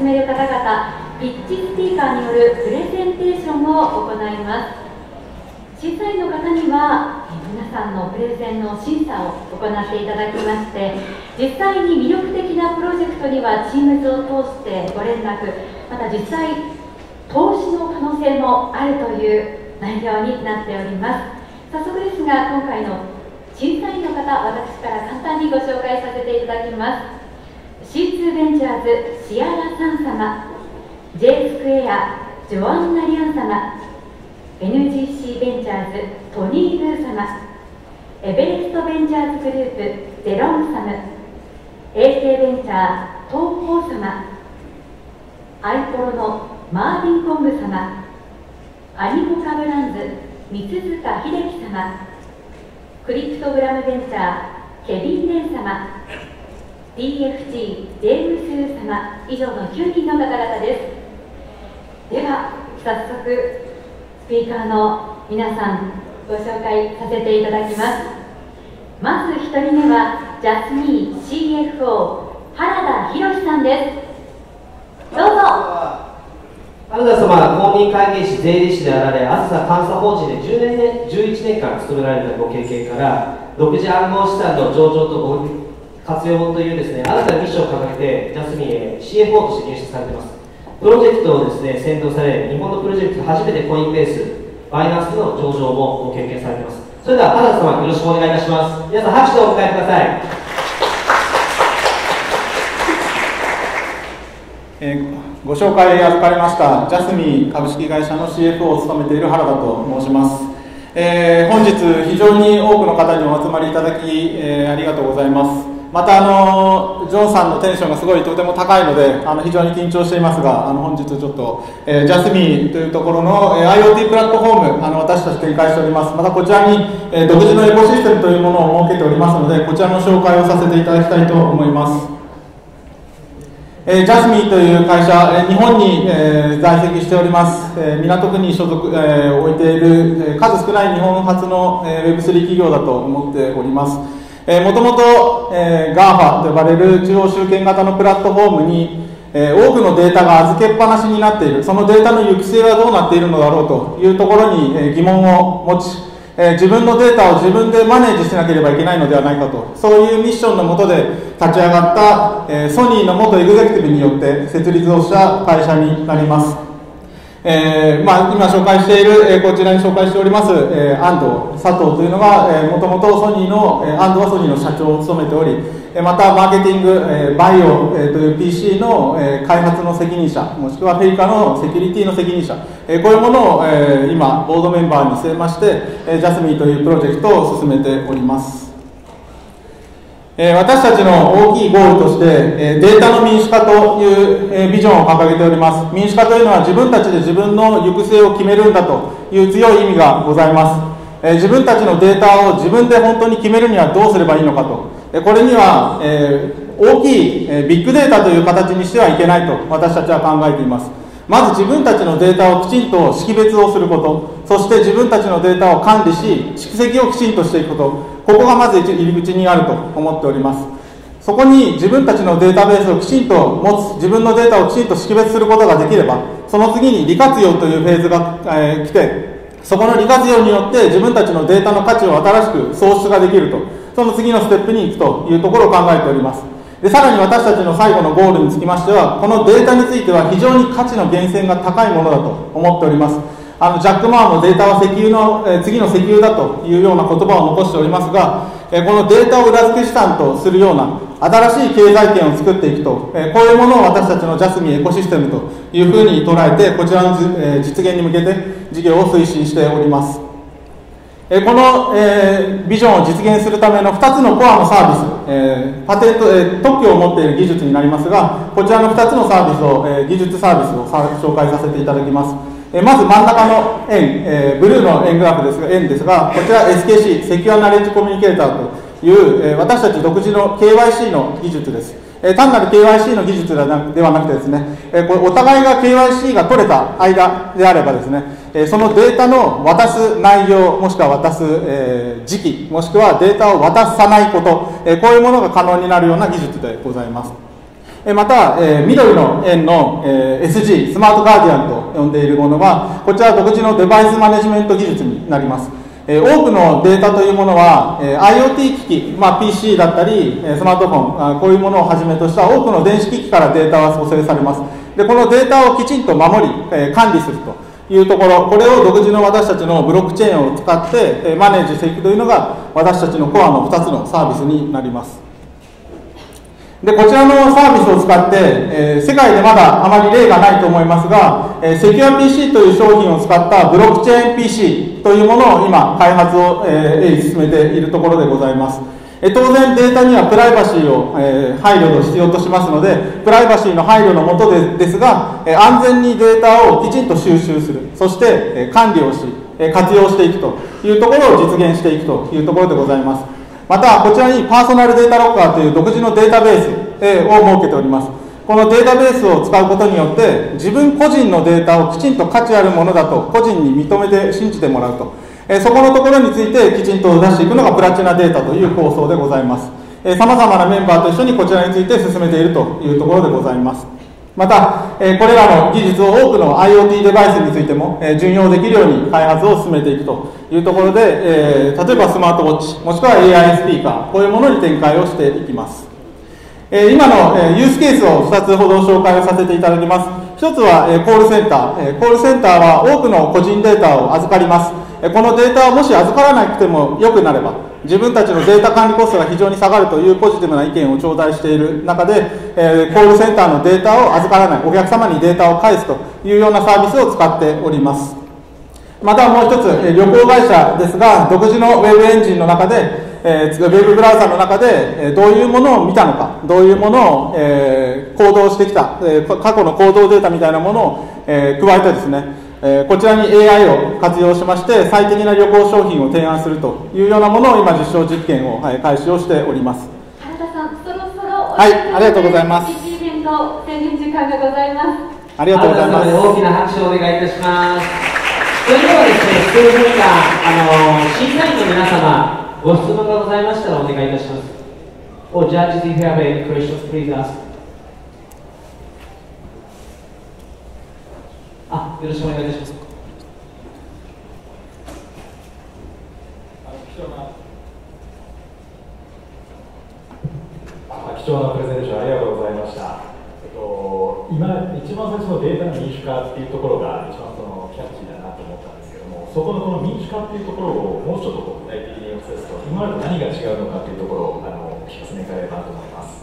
める方々、ピッチスピーカーによるプレゼンテーションを行います。審査員の方には皆さんのプレゼンの審査を行っていただきまして、実際に魅力的なプロジェクトには TEAMZ を通してご連絡、また実際投資の可能性もあるという内容になっております。早速ですが、今回の審査員の方、私から簡単にご紹介させていただきます。 C2 ベンチャーズシアラさん様、 J スクエアジョアンナリアン様、 NGC ベンチャーズトニー・ブー様、エベレストベンチャーズグループゼロンサム、 AK ベンチャー東宝様、アイコロのマーヴィンコンブ様、アニモカブランズ三塚秀樹様、クリプトグラムベンチャーケビン・レン様、 DFG ジェームス様、以上の9人の方々です。では早速スピーカーの皆さんご紹介させていただきます。まず1人目はジャスミー CFO 原田浩さんです。どうぞ。原田様、公認会計士、税理士であられ、あずさ監査法人で11年間勤められたご経験から、独自暗号資産の上場とご活用というですね、新たなミッションを掲げて、ジャスミンへ CFO として入社されています。プロジェクトをですね、先導され、日本のプロジェクト初めてコインベース、バイナンスの上場もご経験されています。それでは原田様、よろしくお願いいたします。皆さん拍手でお迎えください。ご紹介預かりましたジャスミー株式会社の CFO を務めている原田と申します。本日非常に多くの方にお集まりいただき、ありがとうございます。またジョンさんのテンションがすごいとても高いので非常に緊張していますが、本日ちょっと、ジャスミーというところの、IoT プラットフォーム私たち展開しております。またこちらに、独自のエコシステムというものを設けておりますので、こちらの紹介をさせていただきたいと思います。ジャスミーという会社、日本に、在籍しております。港区に所属、置いている、数少ない日本初の、Web3 企業だと思っております。もともと GAFA と呼ばれる中央集権型のプラットフォームに、多くのデータが預けっぱなしになっている、そのデータの行く末はどうなっているのだろうというところに、疑問を持ち、自分のデータを自分でマネージしなければいけないのではないかと、そういうミッションの下で立ち上がった、ソニーの元エグゼクティブによって設立をした会社になります。今紹介している、こちらに紹介しております、安藤佐藤というのが、もともとソニーの、安藤はソニーの社長を務めており、またマーケティング、バイオ、という PC の、開発の責任者、もしくはフェイカのセキュリティの責任者、こういうものを、今ボードメンバーに据えまして、ジャスミーというプロジェクトを進めております。私たちの大きいゴールとして、データの民主化というビジョンを掲げております。民主化というのは自分たちで自分の行く末を決めるんだという強い意味がございます。自分たちのデータを自分で本当に決めるにはどうすればいいのかと。これには、大きいビッグデータという形にしてはいけないと私たちは考えています。まず自分たちのデータをきちんと識別をすること、そして自分たちのデータを管理し、蓄積をきちんとしていくこと、ここがまず入り口にあると思っております。そこに自分たちのデータベースをきちんと持つ、自分のデータをきちんと識別することができれば、その次に利活用というフェーズが、来て、そこの利活用によって自分たちのデータの価値を新しく創出ができると、その次のステップに行くというところを考えております。でさらに私たちの最後のゴールにつきましては、このデータについては非常に価値の源泉が高いものだと思っております。ジャック・マーもデータは石油の、次の石油だというような言葉を残しておりますが、このデータを裏付け資産とするような新しい経済圏を作っていくと、こういうものを私たちのジャスミンエコシステムというふうに捉えて、こちらの実現に向けて事業を推進しております。この、ビジョンを実現するための2つのコアのサービス、パテント、特許を持っている技術になりますが、こちらの2つのサービスを、技術サービスを紹介させていただきます。まず真ん中の円、ブルーの円グラフですが、円ですが、こちら SKC、セキュアナレッジコミュニケーターという、私たち独自の KYC の技術です。単なる KYC の技術ではなくてですね、お互いが KYC が取れた間であればですね、そのデータの渡す内容、もしくは渡す、時期、もしくはデータを渡さないこと、こういうものが可能になるような技術でございます。また、緑の円の、SG、スマートガーディアンと呼んでいるものは、こちら独自のデバイスマネジメント技術になります。多くのデータというものは、IoT 機器、PC だったり、スマートフォン、こういうものをはじめとした多くの電子機器からデータは蘇生されます。で、このデータをきちんと守り、管理するというところ、これを独自の私たちのブロックチェーンを使って、マネージしていくというのが、私たちのコアの2つのサービスになります。で、こちらのサービスを使って、世界でまだあまり例がないと思いますが、セキュア PC という商品を使ったブロックチェーン PC というものを今、開発を、進めているところでございます。当然データにはプライバシーを、配慮を必要としますので、プライバシーの配慮のもとですが、安全にデータをきちんと収集する、そして、管理をし、活用していくというところを実現していくというところでございます。また、こちらにパーソナルデータロッカーという独自のデータベースを設けております。このデータベースを使うことによって、自分個人のデータをきちんと価値あるものだと個人に認めて信じてもらうと。そこのところについてきちんと出していくのがプラチナデータという構想でございます。様々なメンバーと一緒にこちらについて進めているというところでございます。また、これらの技術を多くの IoT デバイスについても順用できるように開発を進めていくというところで、例えばスマートウォッチ、もしくは AI スピーカー、こういうものに展開をしていきます。今のユースケースを2つほど紹介をさせていただきます。1つはコールセンター。コールセンターは多くの個人データを預かります。このデータをもし預からなくても良くなれば、自分たちのデータ管理コストが非常に下がるというポジティブな意見を頂戴している中で、コールセンターのデータを預からない、お客様にデータを返すというようなサービスを使っております。またもう一つ、旅行会社ですが、独自のウェブエンジンの中で、ウェブブラウザの中で、どういうものを見たのか、どういうものを、行動してきた、過去の行動データみたいなものを、加えてですね、こちらに AI を活用しまして最適な旅行商品を提案するというようなものを今実証実験を、開始をしております。原田さん、そろそろはい、ありがとうございます。一イベント制限時間がございます。ありがとうございます。大きな拍手をお願いいたします。それではですね、数分間審査員の皆様ご質問がございましたらお願いいたします。Or judges, if you have any questions, please ask. よろしくお願いいたします。貴重なプレゼンテーションありがとうございました。今一番最初のデータの民主化っていうところが一番キャッチーだなと思ったんですけども、そこのこの民主化っていうところをもうちょっと具体的にお伝えすると、今までと何が違うのかっていうところをお聞かせいただければと思います。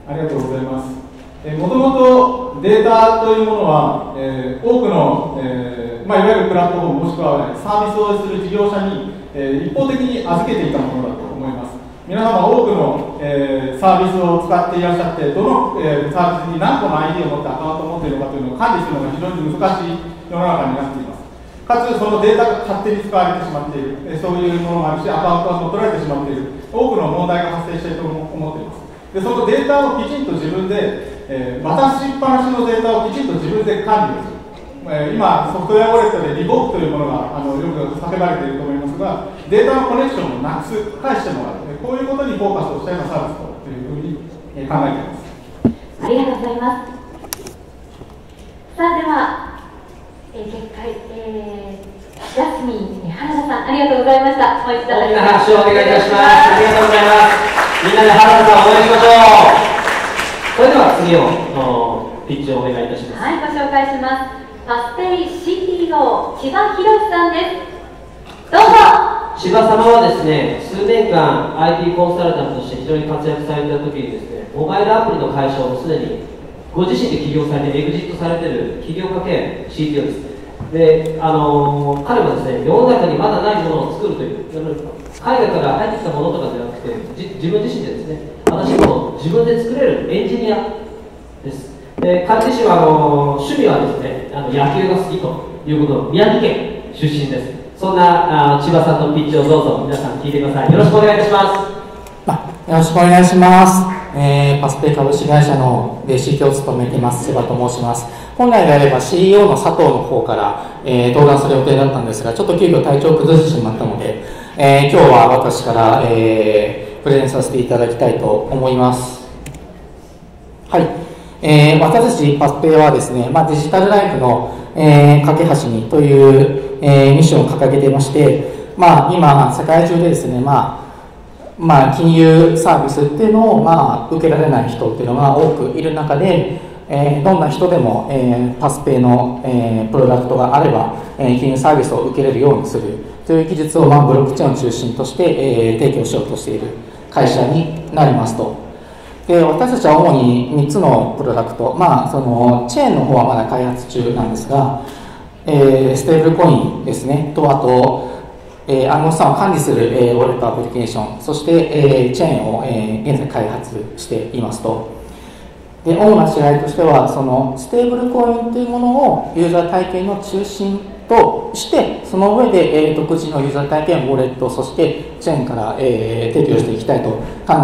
ありがとうございます。もともとデータというものは、多くの、いわゆるプラットフォームもしくは、サービスをする事業者に、一方的に預けていたものだと思います。皆様多くの、サービスを使っていらっしゃって、どの、サービスに何個の ID を持ってアカウントを持っているのかというのを管理するのが非常に難しい世の中になっています。かつそのデータが勝手に使われてしまっている、そういうものもあるし、アカウントが乗っ取られてしまっている、多くの問題が発生していると思っています。で、そのデータをきちんと自分で、渡しっぱなしのデータをきちんと自分で管理をする。今、ソフトウェアウォレットでリボークというものがよく叫ばれていると思いますが、データのコネクションをなくす、返してもらう、こういうことにフォーカスをしたようなサービスというふうに考えています。ありがとうございます。さあ、では、結界、ジャスミン、原田さん、ありがとうございました。もう一度大きな拍手をお願いいたします。ありがとうございます。みんなで原田さんを応援しましょう。それでは次のピッチをお願いいたします。はい、ご紹介します。PassPay CTO 千葉博さんです。どうぞ。千葉様はですね、数年間 IT コンサルタントとして非常に活躍された時にですね、モバイルアプリの会社をすでにご自身で起業されてエグジットされている起業家兼 CTO です。で、彼はですね、世の中にまだないものを作るという、海外から入ってきたものとかではなくて、自分自身でですね、私も自分で作れるエンジニアです。で、彼自身は趣味はですね、野球が好きということの宮城県出身です。そんな千葉さんのピッチをどうぞ皆さん聞いてください。よろしくお願いいたします。よろしくお願いします。PassPay 株式会社の CTO を務めています千葉と申します。本来であれば CEO の佐藤の方から、登壇する予定だったんですが、ちょっと急遽体調を崩してしまったので、今日は私から、プレゼンさせていただきたいと思います。はい。私たちPassPayはですね、デジタルライフの、架け橋にという、ミッションを掲げていまして、今、世界中でですね、金融サービスっていうのを、受けられない人っていうのが多くいる中で、どんな人でも、PassPayの、プロダクトがあれば、金融サービスを受けれるようにするという技術を、ブロックチェーンを中心として、提供しようとしている会社になりますと。で、私たちは主に3つのプロダクト、そのチェーンの方はまだ開発中なんですが、ステーブルコインですね、と、あと、暗号資産を管理する、ウォレットアプリケーション、そして、チェーンを、現在開発していますと。で、主な違いとしては、そのステーブルコインというものをユーザー体験の中心として、その上で、独自のユーザー体験、ウォレット、そしてチェーンから、提供していきたいと考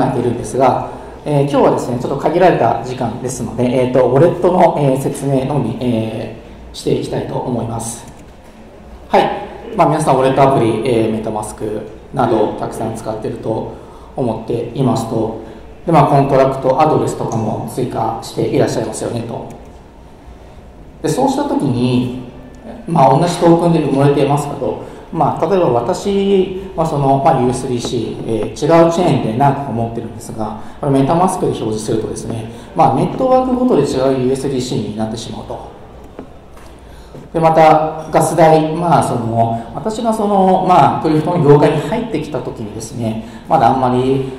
えているんですが、今日はですね、ちょっと限られた時間ですので、ウォレットの、説明のみ、していきたいと思います。はい。皆さん、ウォレットアプリ、メタマスクなどをたくさん使っていると思っていますと、で、コントラクトアドレスとかも追加していらっしゃいますよねと。で、そうしたときに、同じトークンで埋もれていますかと、例えば私はその、US3C、違うチェーンで何個か持ってるんですが、これメタマスクで表示するとですね、ネットワークごとで違う US3C になってしまうと。で、またガス代、私がその、クリプトの業界に入ってきたときにですね、まだあんまり、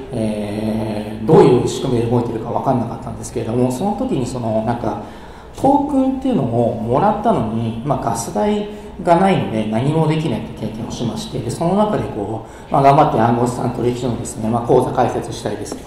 どういう仕組みで動いているか分からなかったんですけれども、その時にそのトークンっていうのをもらったのに、ガス代がないので何もできないという経験をしまして、でその中で頑張って暗号資産取引所のですね、口座開設したりですと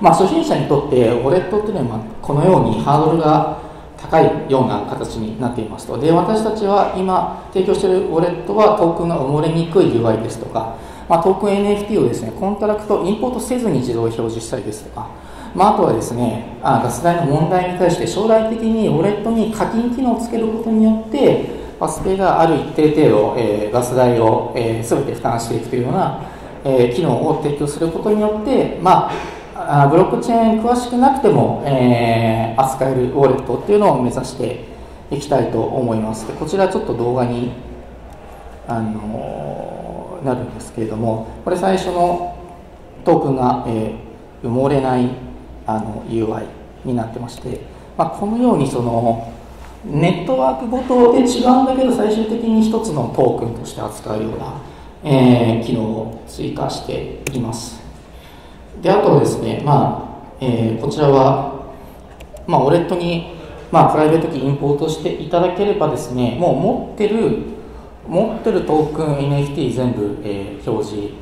か、初心者にとってウォレットっていうのはこのようにハードルが高いような形になっていますと。で、私たちは今提供しているウォレットはトークンが埋もれにくい UI ですとか、トークン NFT をですね、コントラクトインポートせずに自動表示したりですとか、あとはですね、ガス代の問題に対して将来的にウォレットに課金機能をつけることによって、PassPayがある一定程度、ガス代を、全て負担していくというような、機能を提供することによって、ブロックチェーン詳しくなくても、扱えるウォレットっていうのを目指していきたいと思います。で、こちらちょっと動画になるんですけれども、これ最初のトークンが、埋もれないUI になってまして、このようにそのネットワークごとで違うんだけど最終的に一つのトークンとして扱うような、機能を追加しています。で、あとですね、こちらは、ウォレットに、プライベートキーインポートしていただければですね、もう持ってるトークン NFT 全部、表示、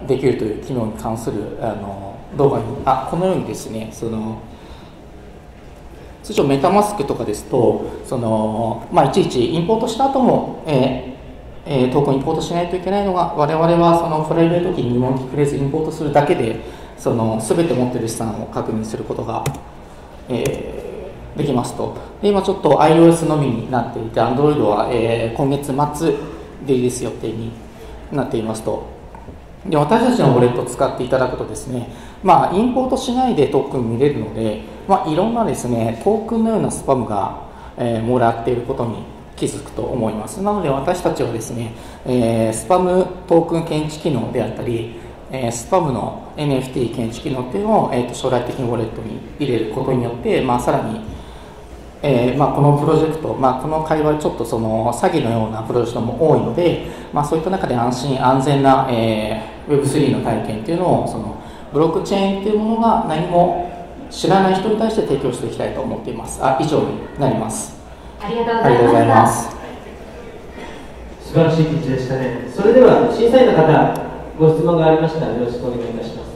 できるという機能に関する動画にこのようにですね、通常メタマスクとかですといちいちインポートした後も、トークンインポートしないといけないのが、我々はそのプライベートキーに疑問に触れずインポートするだけで全て持っている資産を確認することが、できますと。で、今ちょっと iOS のみになっていて Android は、今月末リリース予定になっていますと。で、私たちのウォレットを使っていただくとですね、インポートしないでトークン見れるので、いろんなですね、トークンのようなスパムが、もらっていることに気づくと思います。なので私たちはですね、スパムトークン検知機能であったり、スパムの NFT 検知機能っていうのを、将来的にウォレットに入れることによって、さらにこのプロジェクト、この界隈ちょっとその詐欺のようなプロジェクトも多いので、そういった中で安心安全な、Web3 の体験っていうのをブロックチェーンっていうものが何も知らない人に対して提供していきたいと思っています。以上になります。ありがとうございます。素晴らしいピッチでしたね。それでは審査員の方、ご質問がありましたらよろしくお願いいたします。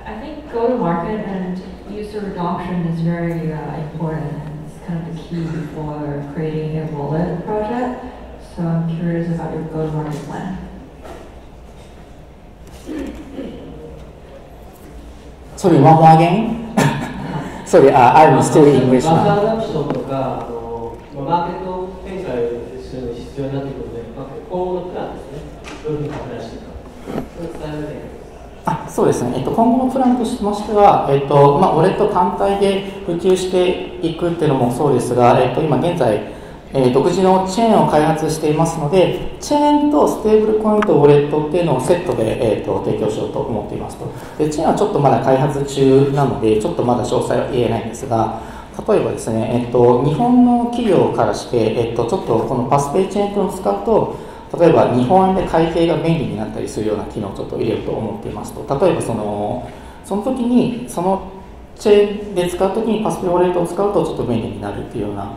I think go-to-market and user adoption is very important, and it's kind of the key for creating a wallet project. So I'm curious about your go-to-market plan. Sorry, one more again? Sorry, I'm still in English マーケッ now. トアダプションとかマーケット展開するのに必要になってくるので、今そうですね、今後のプランとしましては、ウォレット単体で普及していくっていうのもそうですが、今現在、独自のチェーンを開発していますので、チェーンとステーブルコインとウォレットっていうのをセットで、提供しようと思っていますと。で、チェーンはちょっとまだ開発中なので、ちょっとまだ詳細は言えないんですが、例えばですね、日本の企業からして、ちょっとこのパスペイチェーンを使うと、例えば日本円で会計が便利になったりするような機能をちょっと入れようと思っていますと。例えばその時に、そのチェーンで使うときにパスペイウォレットを使うとちょっと便利になるっていうような、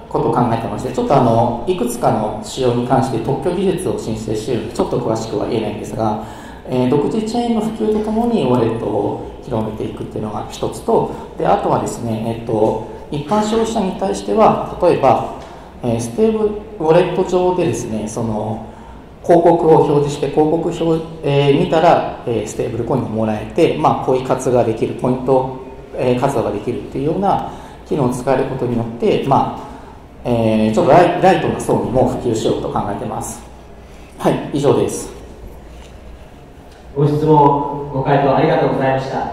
ことを考えてまして、ちょっといくつかの仕様に関して特許技術を申請しているので、ちょっと詳しくは言えないんですが、独自チェーンの普及とともにウォレットを広めていくっていうのが一つと、であとはですね、一般消費者に対しては、例えば、ステーブルウォレット上でですね、その広告を表示して、広告見たら、ステーブルコインがもらえて、ポイ活ができる、ポイント、活動ができるっていうような機能を使えることによって、ちょっとライトな層にも普及しようと考えています。はい、以上です。ご質問、ご回答ありがとうございました。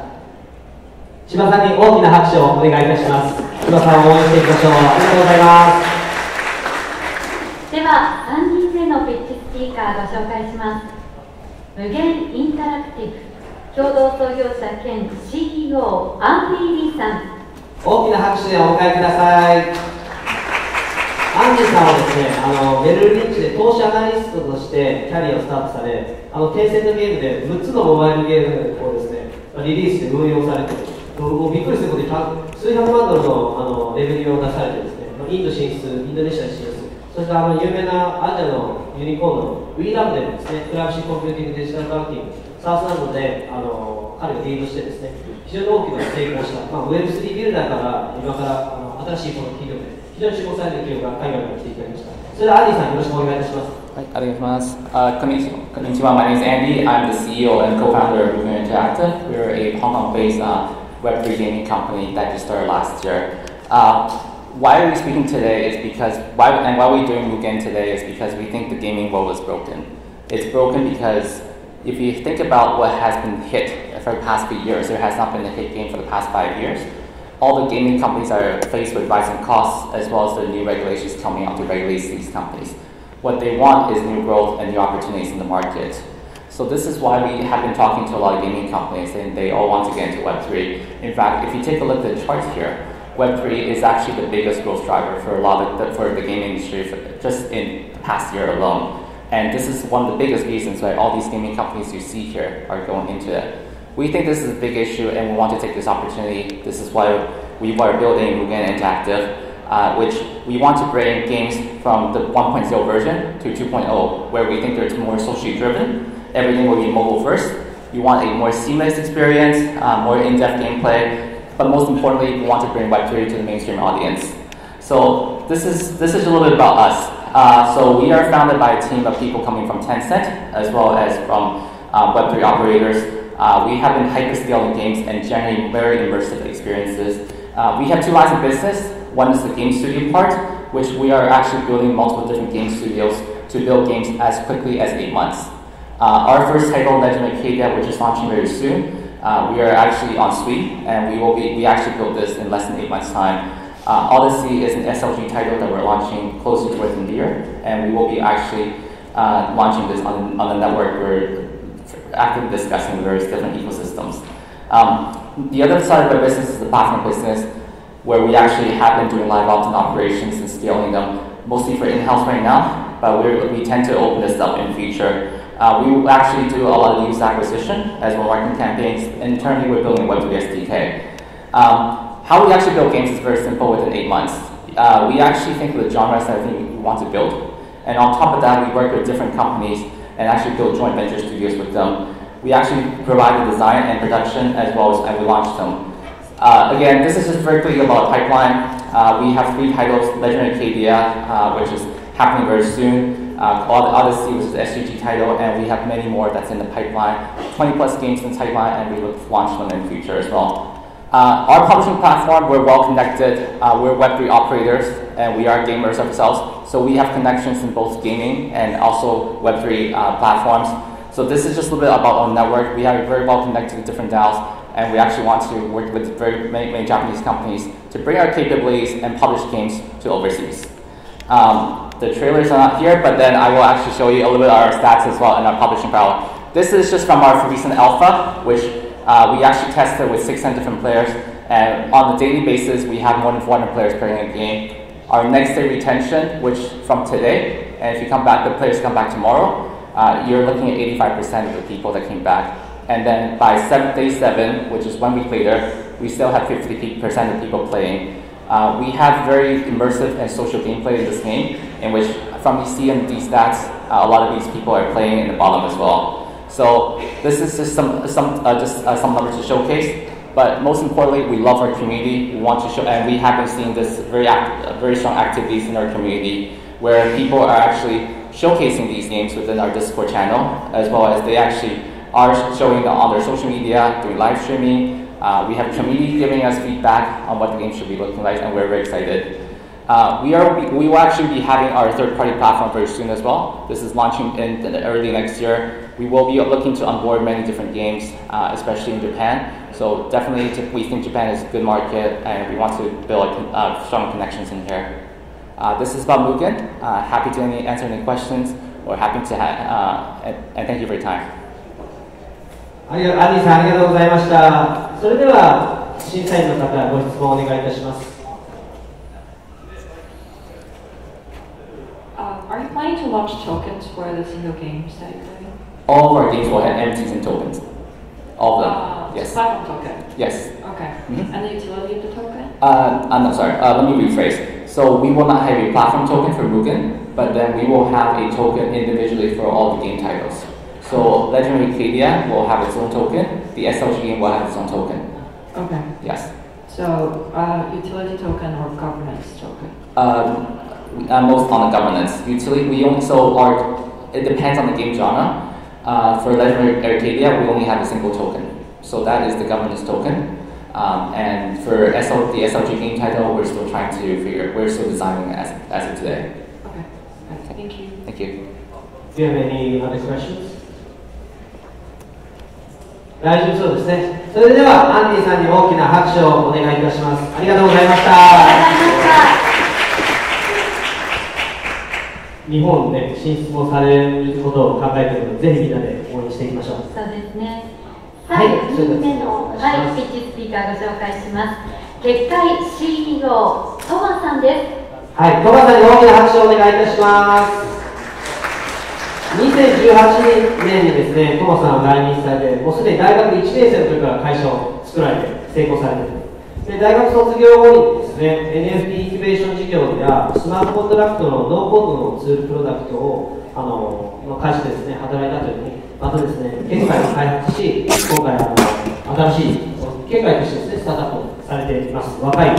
千葉さんに大きな拍手をお願いいたします。千葉さんを応援していきましょう。ありがとうございます。では、3人目のピッチスピーカーご紹介します。無限インタラクティブ共同創業者兼 CEO アンディ・リーさん。大きな拍手でお迎えください。アンディさんはですね、メルリンチで投資アナリストとしてキャリアをスタートされ、テンセントゲームで6つのモバイルゲームをですね、リリースで運用されて、もうびっくりすることに数百万ドルのレベニューを出されてですね、インド進出、インドネシア進出、そして有名なアジアのユニコーンの WeLab でもですね、プライバシーコンピューティングデジタルバンキング、サースなどで彼がリードしてですね、非常に大きな成功した、Web3 ビルダーから今から新しいこの企業で非常に注目されている企業が海外から来ていただきました。それではアンディさんよろしくお願いいたします。はい、ありがとうございます。Konnichiwa. My name is Andy. I'm the CEO and co-founder of Mugen Interactive. We're a Hong Kong-based Web3 gaming company that just started last year. Why are we speaking today is because, why we're doing Mugen today is because we think the gaming world is broken. It's broken because if you think about what has been hit for the past few years, there has not been a hit game for the past 5 years. All the gaming companies are faced with rising costs as well as the new regulations coming out to regulate these companies. What they want is new growth and new opportunities in the market. So this is why we have been talking to a lot of gaming companies and they all want to get into Web3. In fact, if you take a look at the charts here, Web3 is actually the biggest growth driver for for the gaming industry just in the past year alone. And this is one of the biggest reasons why all these gaming companies you see here are going into it. We think this is a big issue and we want to take this opportunity. This is why we are building Mugen Interactive, which we want to bring games from the 1.0 version to 2.0, where we think they're more socially driven. Everything will be mobile first. We want a more seamless experience, more in-depth gameplay, but most importantly, we want to bring Web3 to the mainstream audience. So this is a little bit about us. So we are founded by a team of people coming from Tencent, as well as from Web3 operators. We have been hyperscaling games and generating very immersive experiences. We have two lines of business. One is the game studio part, which we are actually building multiple different game studios to build games as quickly as 8 months. Our first title, Legend of Arcadia, which is launching very soon, we are actually on Suite, and we actually built this in less than 8 months' time. Odyssey is an SLG title that we're launching closely towards the end of the year, and we will be actually launching this on the network. We're actively discussing various different ecosystems. The other side of our business is the platform business, where we actually have been doing live ops and operations and scaling them, mostly for in-house right now, but we tend to open this up in future. We will actually do a lot of user acquisition as well as marketing campaigns. Internally, we're building a Web3 SDK. How we actually build games is very simple within 8 months. We actually think of the genres that we want to build. And on top of that, we work with different companies and actually build joint venture studios with them. We actually provide the design and production as well as and we launch them. Again, this is just very quickly about pipeline. We have 3 titles, Legend of Arcadia, which is happening very soon. Odyssey, which is the SGG title, and we have many more that's in the pipeline. 20 plus games in the pipeline, and we look to launch them in the future as well. Our publishing platform, we're well connected. We're Web3 operators, and we are gamers ourselves. So we have connections in both gaming and also Web3 platforms. So this is just a little bit about our network. We are very well connected to different DAOs, and we actually want to work with many Japanese companies to bring our capabilities and publish games to overseas. The trailers are not here, but then I will actually show you a little bit of our stats as well and our publishing power. This is just from our recent alpha, which we actually tested with 600 different players, and on a daily basis, we have more than 400 players playing a game. Our next day retention, which from today, and if you come back, the players come back tomorrow, you're looking at 85% of the people that came back. And then by day 7, which is 1 week later, we still have 50% of people playing. We have very immersive and social gameplay in this game, in which from you see in these stats, a lot of these people are playing in the bottom as well. So this is just some numbers to showcase. But most importantly, we love our community. We want to show, and we have been seeing this very strong activities in our community, where people are actually showcasing these games within our Discord channel, as well as they actually are showing them on their social media, doing live streaming. We have community giving us feedback on what the game should be looking like, and we're very excited. We will actually be having our third-party platform very soon as well. This is launching in early next year. We will be looking to onboard many different games, especially in Japan. So definitely, we think Japan is a good market, and we want to build strong connections in here. This is about Mugen. Happy to answer any questions, or happy to and thank you for your time. アンディさん、ありがとうございました。それでは審査員の方、ご質問をお願いいたします。Are you planning to launch tokens for the single games that you're doing? All of our games will have NFTs and tokens. All of them. Yes. Platform token. Yes. Okay. And the utility of the token? I'm not sorry. Let me rephrase. So we will not have a platform token for Mugen, but then we will have a token individually for all the game titles. So Legendary Arcadia will have its own token. The SLG game will have its own token. Okay. Yes. So utility token or governance token? Most on the governance. Utility, it depends on the game genre. For Legendary Arcadia, we only have a single token. So that is the governance token. And for the SLG game title, we're still designing it as of today. Okay. Thank you. Thank you. Do you have any other questions? 大丈夫そうですね。それではアンディさんに大きな拍手をお願いいたします。ありがとうございました。日本で進出もされることを考えているので、ぜひみんなで応援していきましょう。そうですね。はい、2人目の、ピッチスピーカーご紹介します。KEKKAI CEO トマさんです。はい、トマさんに大きな拍手をお願いいたします。2018年にですね、トマさんは来日されて、もうすでに大学1年生の時から会社を作られて成功されている。で、大学卒業後にですね、NFT インキュベーション事業やスマートコントラクトのノーコードのツールプロダクトを会社でですね、働いたというふうに、またですね、KEKKAIを開発し、今回新しいKEKKAIとしてですね、スタートアップをされています。若い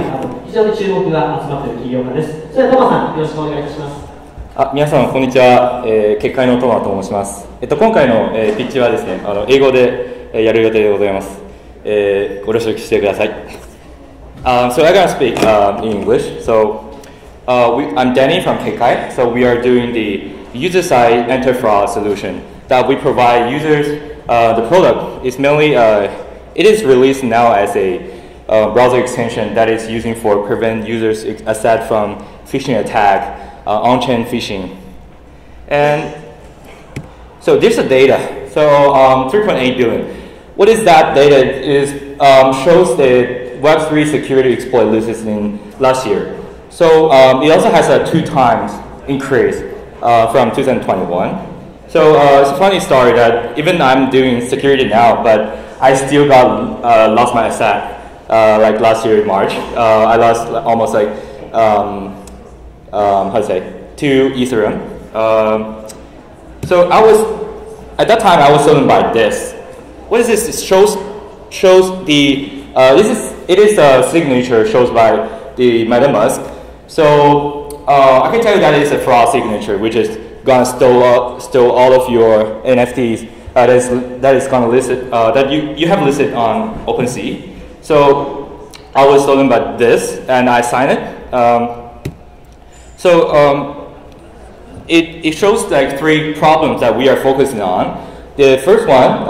非常に注目が集まっている起業家です。それではトマさん、よろしくお願いいたします。皆さんこんにちは、KEKKAIのトマと申します。今回の、ピッチはですね、英語で、やる予定でございます。ご了承してください。So I'm gonna speak in English. So I'm Danny from KEKKAI. So we are doing the user-side anti-fraud solution that we provide users. The product is mainly it is released now as a browser extension that is using for prevent users aside from phishing attack. On-chain phishing. And so there's the data. So 3.8 billion. What is that data? Is shows the Web3 security exploit listed in last year. So it also has a 2 times increase from 2021. So it's a funny story that even I'm doing security now, but I still got lost my asset like last year in March. I lost almost like how to say, 2 Ethereum. So at that time I was stolen by this. What is this? It shows the it is a signature shows by the MetaMask. So I can tell you that it is a fraud signature, which is gonna steal all of your NFTs that is gonna list it, that you have listed on OpenSea. So I was stolen by this, and I signed it. So it shows like 3 problems that we are focusing on. The first one,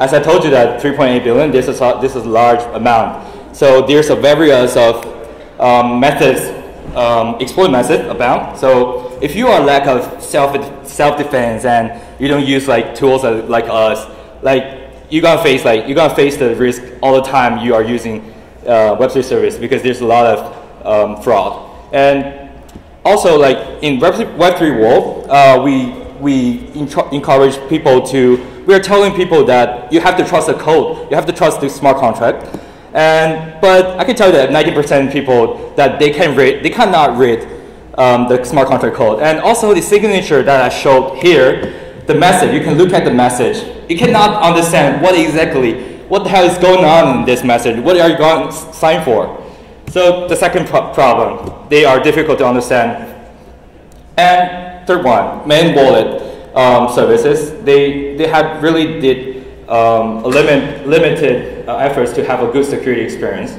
as I told you that 3.8 billion, this is a large amount. So there's a various of methods, exploit method about. So if you are lack of self-defense and you don't use like tools like us, like you're gonna face the risk all the time you are using Web3 service, because there's a lot of fraud. And also, like in Web3 world, we encourage people to. We are telling people that you have to trust the code, you have to trust the smart contract. But I can tell you that 90% people that they cannot read the smart contract code. And also the signature that I showed here, the message. You can look at the message. You cannot understand what the hell is going on in this message. What are you going to sign for? So the second problem, they are difficult to understand. And third one, main wallet services. They have really did limited efforts to have a good security experience.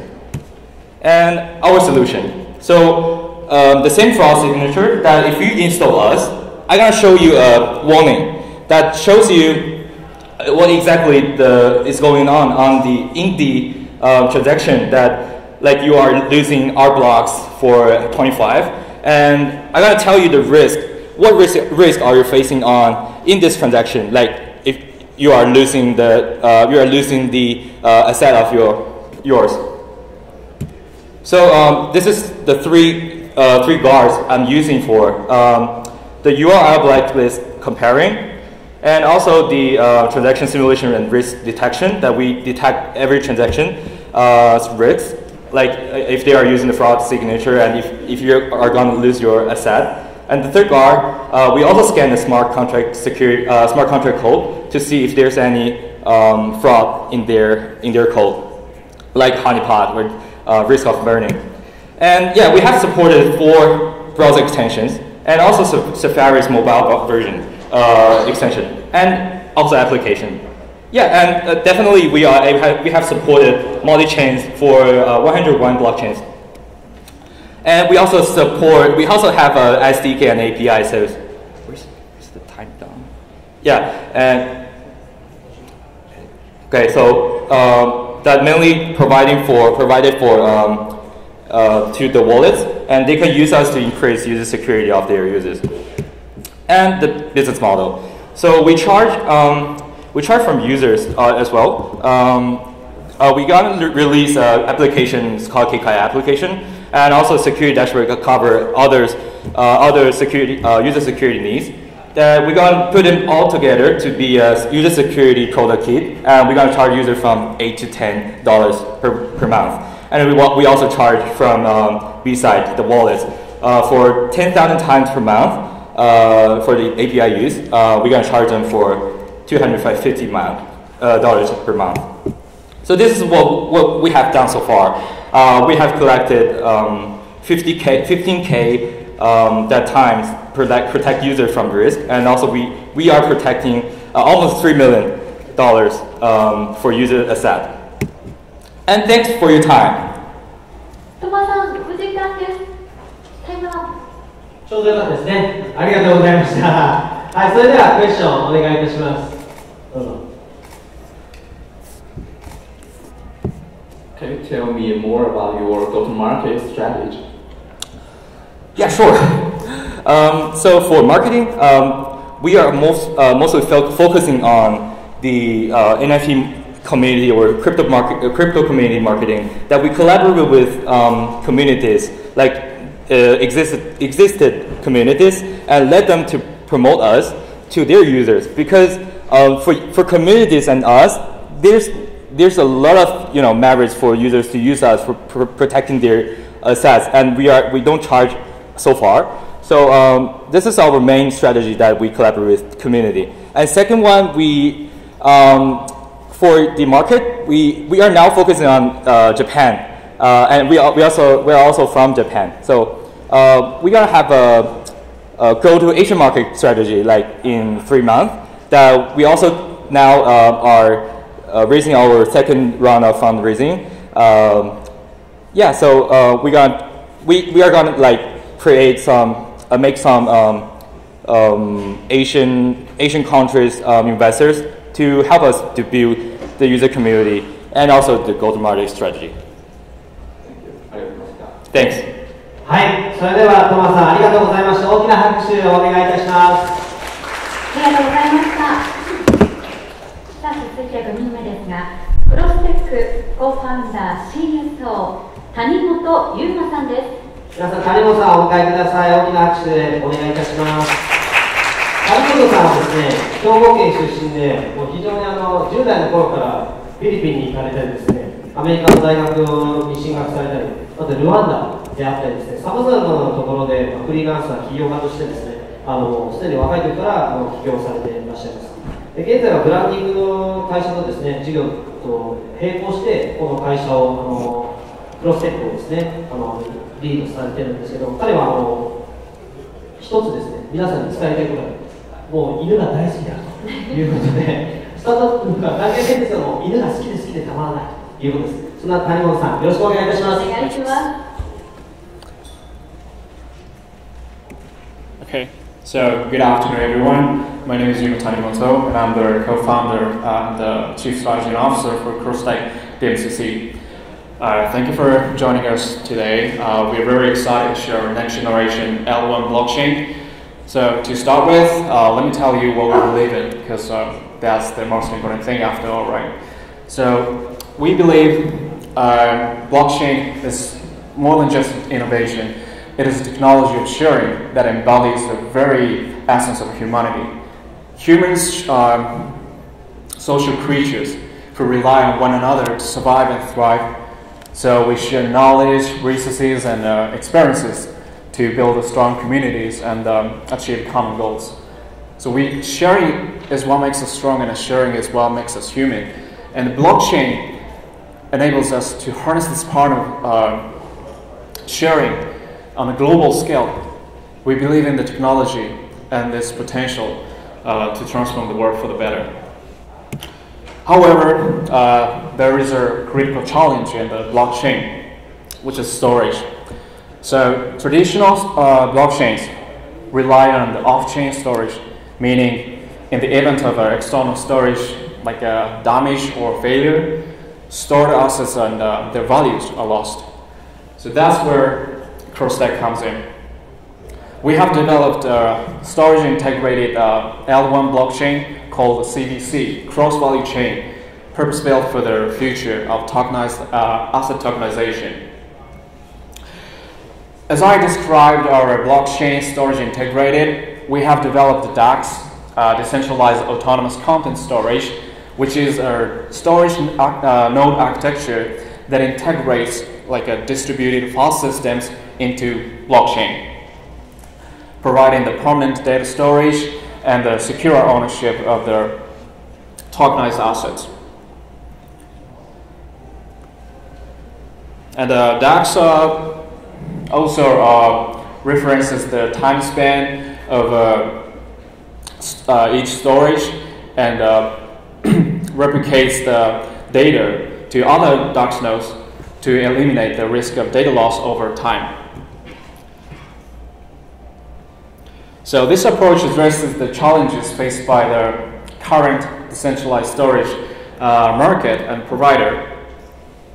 And our solution. So the same fraud signature that if you install us, I'm gonna show you a warning that shows you what exactly is going on in the transaction, that like you are losing R blocks for 25, and I gotta tell you the risk. What risk are you facing on in this transaction? Like if you are losing the asset of yours. So this is the three guards I'm using for the URL blacklist comparing. And also the transaction simulation and risk detection, that we detect every transaction risks, like if they are using the fraud signature and if you are going to lose your asset. And the third guard, we also scan the smart contract code to see if there's any fraud in their code, like honeypot or risk of burning. And yeah, we have supported 4 browser extensions and also Safari's mobile version. Extension and also application. Yeah, and definitely we have supported multi-chains for 101 blockchains. And we also have a SDK and API. So where's the time down? Yeah, and okay, so that mainly provided for to the wallets, and they can use us to increase user security of their users. And the business model. So we charge from users as well. We got to release applications called KEKKAI application, and also security dashboard that cover other security user security needs. We're gonna put them all together to be a user security product kit, and we're gonna charge users from $8 to $10 per month. And we also charge from B-side, the wallets, for 10,000 times per month. For the API use, we're going to charge them for $250 per month. So this is what we have done so far. We have collected 15K that times protect users from risk, and also we are protecting almost $3 million for user asset. And thanks for your time. トマさん、お時間です。タイムアップ。ちょうどよかったですね。ありがとうございました。はい、それではクエスチョンお願いいたします。どうぞ。Can you tell me more about your go-to-market strategy? Yeah, sure. So for marketing, we are mostly focusing on the NFT community or crypto community marketing, that we collaborate with communities, like existed communities, and let them to promote us to their users. Because for communities and us, there's a lot of merits for users to use us for protecting their assets, and we don't charge so far. So this is our main strategy, that we collaborate with community. And second one, for the market, we are now focusing on Japan, and we are also from Japan. So we're gonna have a go to Asian market strategy, like in 3 months. That we also now are raising our second round of fundraising. Yeah, so we are gonna like create some make some Asian Asian countries investors to help us to build the user community and also the go-to-market strategy. Thanks. はい、それではトマさんありがとうございました。大きな拍手をお願いいたします。ありがとうございました。さあ、続いて5人目ですが、クロステックコーファウンダー CSO 谷本祐真さんです。皆さん、谷本さんお迎えください。大きな拍手でお願いいたします。谷本さんはですね、兵庫県出身で、もう非常に10代の頃からフィリピンに行かれたりですね、アメリカの大学に進学されたり、またルワンダであったりですね、さまざまなところでフリーランスー、企業家としてですね、すでに若い時から起業されていらっしゃいます。で現在はブランディングの会社とですね、事業と並行して、この会社をクロステックをですね、リードされてるんですけど、彼は一つですね、皆さんに伝えたいことが、もう犬が大好きだということで、スタートアップが大学生ですけども、犬が好きで好きでたまらないということです。そんな谷本さん、よろしくお願いいたします。お願いします。Okay, so good afternoon everyone. My name is Mugen Tanimoto and I'm the co-founder and the Chief Strategy Officer for CrossTech DMCC. Thank you for joining us today. We're very excited to share next generation L1 blockchain. So to start with, let me tell you what we believe in, because that's the most important thing after all, right? So we believe blockchain is more than just innovation. It is a technology of sharing that embodies the very essence of humanity. Humans are social creatures who rely on one another to survive and thrive. So we share knowledge, resources, and experiences to build strong communities and achieve common goals. So sharing is what makes us strong, and sharing is what makes us human. And the blockchain enables us to harness this part of sharing on a global scale. We believe in the technology and its potential to transform the world for the better. However, there is a critical challenge in the blockchain, which is storage. So traditional blockchains rely on the off-chain storage, meaning in the event of external storage like damage or failure, stored assets and their values are lost. So that's where CrossTech comes in. We have developed a storage integrated L1 blockchain called the CVC, cross-value chain, purpose-built for the future of tokenized asset tokenization. As I described our blockchain storage integrated, we have developed DAX, decentralized autonomous content storage, which is a storage node architecture that integrates like a distributed file systems into blockchain, providing the permanent data storage and the secure ownership of the tokenized assets. And DAX also references the time span of each storage and replicates the data to other DAX nodes to eliminate the risk of data loss over time. So this approach addresses the challenges faced by the current decentralized storage market and provider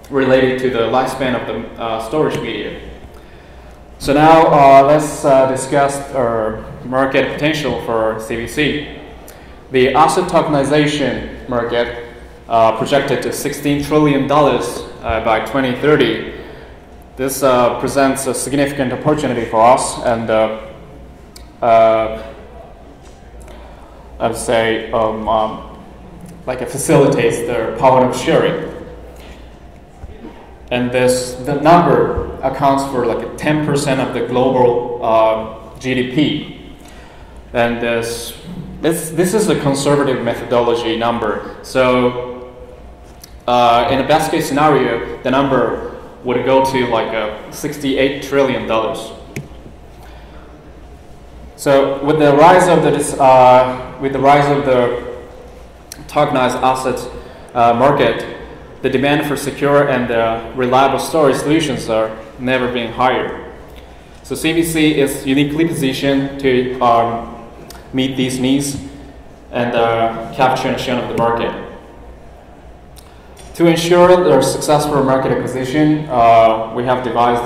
related to the lifespan of the storage media. So now let's discuss our market potential for CVC. The asset tokenization market projected to $16 trillion by 2030. This presents a significant opportunity for us, and I would say like it facilitates the power of sharing. And the number accounts for like 10% of the global GDP. And this is a conservative methodology number. So in the best case scenario, the number would go to like $68 trillion. So with the rise of the tokenized assets market, the demand for secure and reliable storage solutions are never been higher. So CVC is uniquely positioned to meet these needs. and capturing a share of the market. To ensure their successful market acquisition, we have devised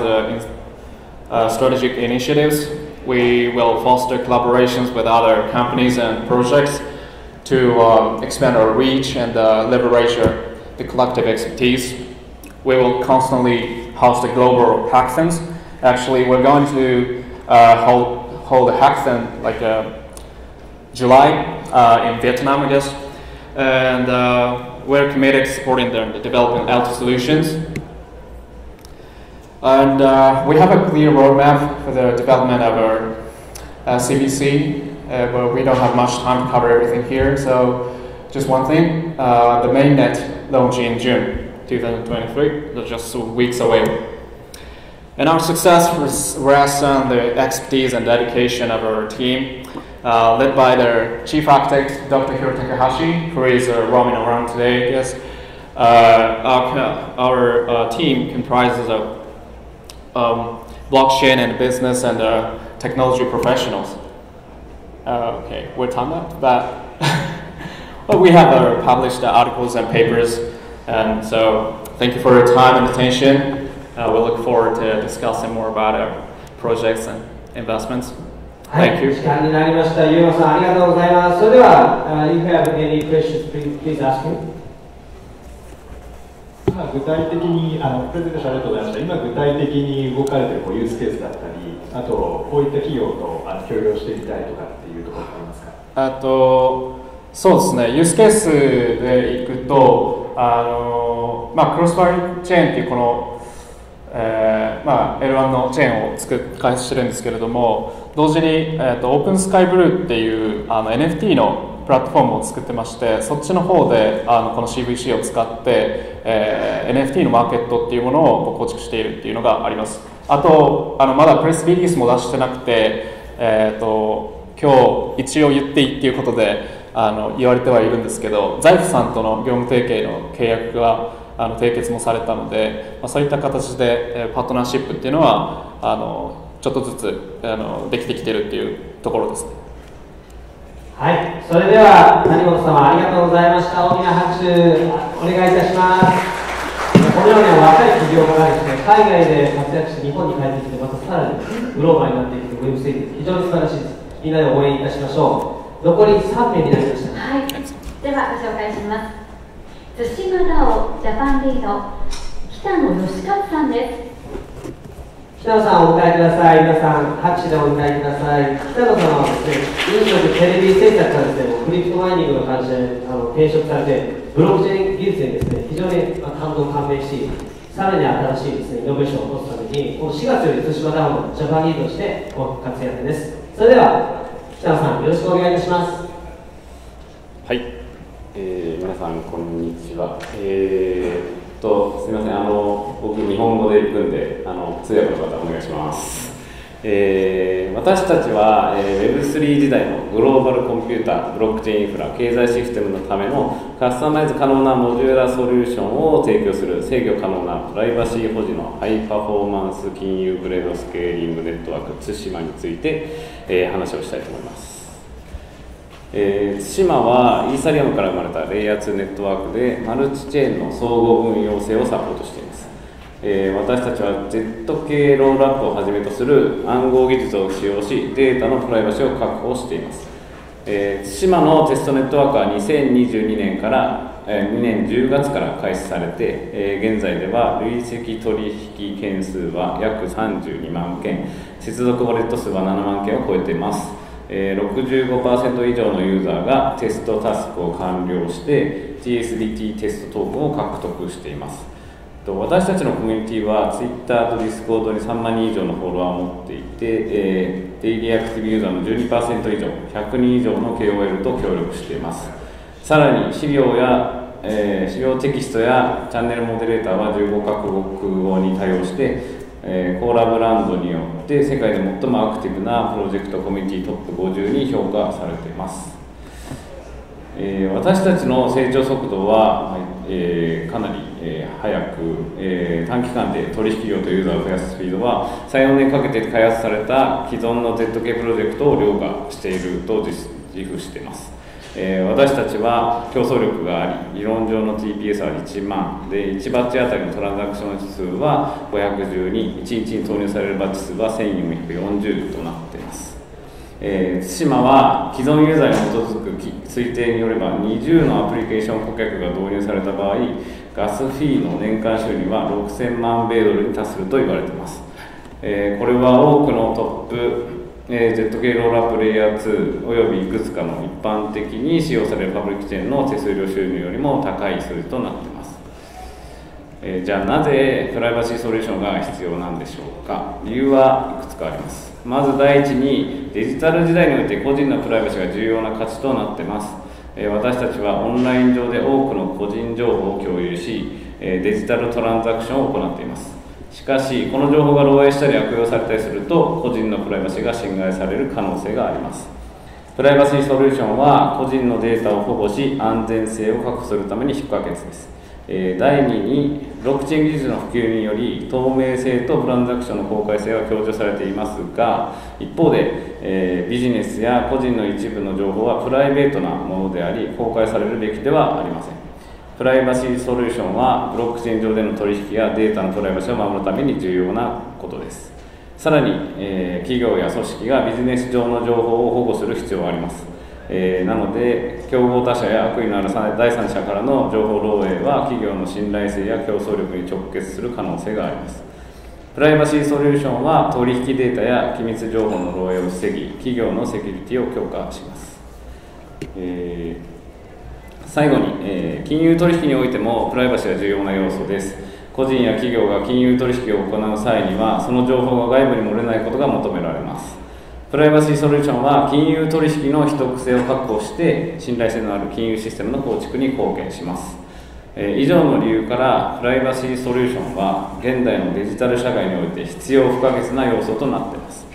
strategic initiatives. We will foster collaborations with other companies and projects to expand our reach and leverage the collective expertise. We will constantly host the global hackathons. Actually, we're going to hold a hackathon like July in Vietnam, I guess. And we're committed to supporting the development of solutions. And we have a clear roadmap for the development of our CBC, but we don't have much time to cover everything here. So just one thing, the mainnet launch in June 2023, that's just weeks away. And our success rests on the expertise and dedication of our team, led by their chief architect, Dr. Takahashi, who is roaming around today. Yes, our team comprises of blockchain and business and technology professionals. Okay, we're done that, but we have published articles and papers, and so thank you for your time and attention. We look forward to discussing more about our projects and investments. Thank you. 時間になりました。ゆうまさん、ありがとうございます。それでは、if you have any questions, please ask me. 具体的にプレゼンテーションありがとうございました。今具体的に動かれているユースケースだったり、あとこういった企業と協業してみたいとかっていうところありますか？そうですね。ユースケースでいくと、クロスバリチェーンっていうこのL1 のチェーンを開発してるんですけれども、同時に、オープンスカイブルーっていうNFT のプラットフォームを作ってまして、そっちの方でこの CVC を使って、NFT のマーケットっていうものを構築しているっていうのがあります。あとまだプレスリリースも出してなくて、今日一応言っていいっていうことで言われてはいるんですけど、財布さんとの業務提携の契約が締結もされたので、そういった形でパートナーシップっていうのはちょっとずつできてきてるっていうところですね。はい、それでは谷本様ありがとうございました。大きな拍手お願いいたします。このような若い企業がですね、海外で活躍して日本に帰ってきて、またさらにグローバルになっていく Web3 非常に素晴らしいです。みんなで応援いたしましょう。残り3名になりました。はい、ではご紹介します。TUSIMA DAOジャパンリード北野義和さんです。北野さんお迎えください。皆さん拍手でお迎えください。北野様はですね、飲食テレビ制作からですね、クリプトマイニングの会社へ転職されて、ブロックチェーン技術にですね、非常に感銘し、さらに新しいですね、イノベーションを起こすために、この4月よりTUSIMA DAOのジャパンリードとしてご活躍です。それでは北野さんよろしくお願いいたします。はい、皆さんこんにちは。すみません、僕日本語で行くんで通訳の方お願いします。私たちは、Web3 時代のグローバルコンピューター、ブロックチェーンインフラ、経済システムのためのカスタマイズ可能なモジュラーソリューションを提供する制御可能なプライバシー保持のハイパフォーマンス金融グレードスケーリングネットワークTUSIMAについて、話をしたいと思います。TUSIMAはイーサリアムから生まれたレイヤー2ネットワークでマルチチェーンの総合運用性をサポートしています。私たちは Z 系ロールアップをはじめとする暗号技術を使用しデータのプライバシーを確保しています。TUSIMAのテストネットワークは2022年から2年10月から開始されて、現在では累積取引件数は約32万件、接続ウォレット数は7万件を超えています。65% 以上のユーザーがテストタスクを完了して TSDT テストトークンを獲得しています。私たちのコミュニティは Twitter と Discord に3万人以上のフォロワーを持っていて、デイリーアクティブユーザーの 12% 以上、100人以上の KOL と協力しています。さらに資料テキストやチャンネルモデレーターは15カ国語に対応してコーラブランドによって世界で最もアクティブなプロジェクトコミュニティトップ50に評価されています。私たちの成長速度は、かなり、速く、短期間で取引量とユーザーを増やすスピードは3、4年かけて開発された既存の Z 系プロジェクトを凌駕していると自負しています。私たちは競争力があり、理論上の TPS は1万で、1バッチあたりのトランザクション数は512、1日に投入されるバッチ数は1440となっています。対馬は既存ユーザーに基づく推定によれば20のアプリケーション顧客が導入された場合、ガスフィーの年間収入は6000万米ドルに達すると言われています。これは多くのトップZK ロールアップレイヤー2およびいくつかの一般的に使用されるパブリックチェーンの手数料収入よりも高い数字となっています。じゃあなぜプライバシーソリューションが必要なんでしょうか。理由はいくつかあります。まず第一にデジタル時代において個人のプライバシーが重要な価値となっています。私たちはオンライン上で多くの個人情報を共有しデジタルトランザクションを行っています。しかし、この情報が漏洩したり悪用されたりすると、個人のプライバシーが侵害される可能性があります。プライバシーソリューションは、個人のデータを保護し、安全性を確保するために不可欠です。第2に、ブロックチェーン技術の普及により、透明性とトランザクションの公開性は強調されていますが、一方で、ビジネスや個人の一部の情報はプライベートなものであり、公開されるべきではありません。プライバシーソリューションはブロックチェーン上での取引やデータのプライバシーを守るために重要なことです。さらに、企業や組織がビジネス上の情報を保護する必要があります。なので、競合他社や悪意のある第三者からの情報漏洩は企業の信頼性や競争力に直結する可能性があります。プライバシーソリューションは取引データや機密情報の漏洩を防ぎ、企業のセキュリティを強化します。最後に、金融取引においてもプライバシーは重要な要素です。個人や企業が金融取引を行う際には、その情報が外部に漏れないことが求められます。プライバシーソリューションは金融取引の秘匿性を確保して信頼性のある金融システムの構築に貢献します。以上の理由からプライバシーソリューションは現代のデジタル社会において必要不可欠な要素となっています。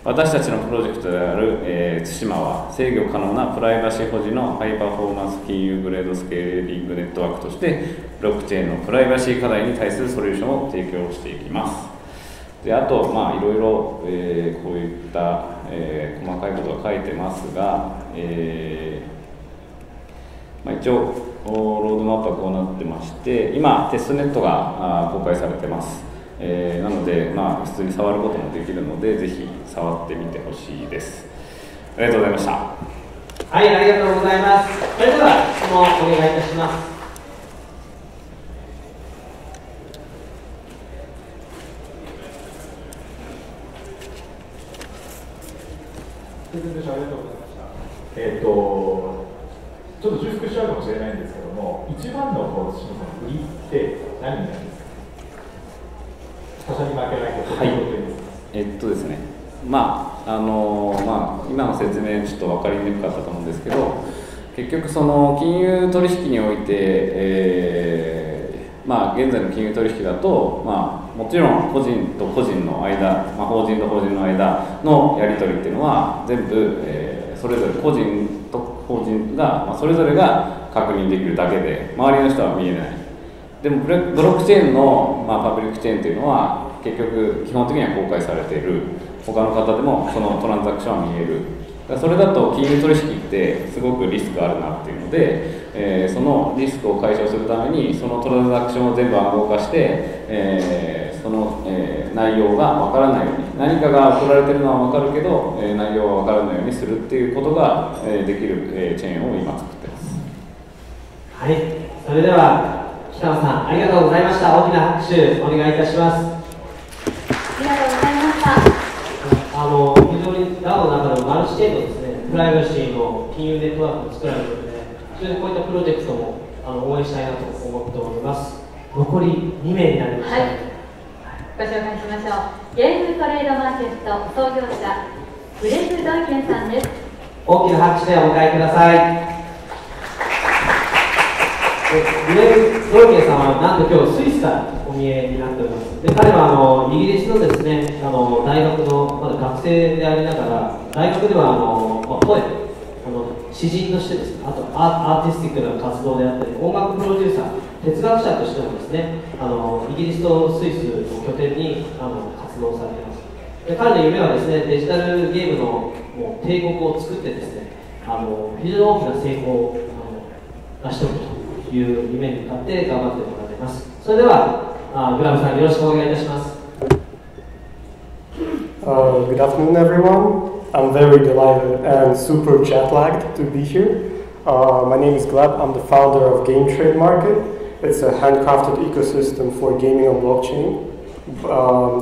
私たちのプロジェクトである、対馬は制御可能なプライバシー保持のハイパフォーマンス金融グレードスケーリングネットワークとしてブロックチェーンのプライバシー課題に対するソリューションを提供していきます。であと、いろいろ、こういった、細かいことが書いてますが、一応ロードマップはこうなってまして今テストネットが公開されてます。なので、普通に触ることもできるので、ぜひ触ってみてほしいです。ありがとうございました。はい、ありがとうございます。それでは質問をお願いいたします。プレゼンテーションありがとうございました。ちょっと重複しちゃうかもしれないんですけども、一番のこう審査の売りって何になるんですか。他社に負けないことというですね、今の説明ちょっと分かりにくかったと思うんですけど、結局その金融取引において、現在の金融取引だと、もちろん個人と個人の間、法人と法人の間のやり取りっていうのは全部、それぞれ個人と法人が、それぞれが確認できるだけで周りの人は見えない。でもブロックチェーンの、パブリックチェーンっていうのは結局基本的には公開されている。他の方でもそのトランザクションは見える。それだと金融取引ってすごくリスクあるなっていうので、そのリスクを解消するためにそのトランザクションを全部暗号化して、その、内容が分からないように、何かが送られてるのは分かるけど、内容は分からないようにするっていうことが、できる、チェーンを今作ってます。はい、それでは北野さんありがとうございました。大きな拍手お願いいたします。ありがとうございました。非常に DAO の中でもマルチチェーンのですね、プライバシーの金融ネットワークを作られるので、非常にこういったプロジェクトも応援したいなと思っております。残り2名になりました。はい、ご紹介しましょう。ゲームトレードマーケット創業者グレブ・ドイケンさんです。大きな拍手でお迎えください。グレブ・ドイケンさんはなんと今日スイスからお見えになっております。で彼はイギリスのですね、大学のまだ学生でありながら、大学では声詩人としてですね、あとアーティスティックな活動であったり、音楽プロデューサー、哲学者としてもですね、イギリスとスイスを拠点に活動されています。で彼の夢はですね、デジタルゲームのもう帝国を作ってですね、非常に大きな成功を成し遂げるという夢に向かって頑張ってもらっています。それではグラブさんよろしくお願いいたします。Good afternoon, everyone. I'm very delighted and super jet-lagged to be here. My name is Gleb. I'm the founder of Game Trade Market. It's a handcrafted ecosystem for gaming on blockchain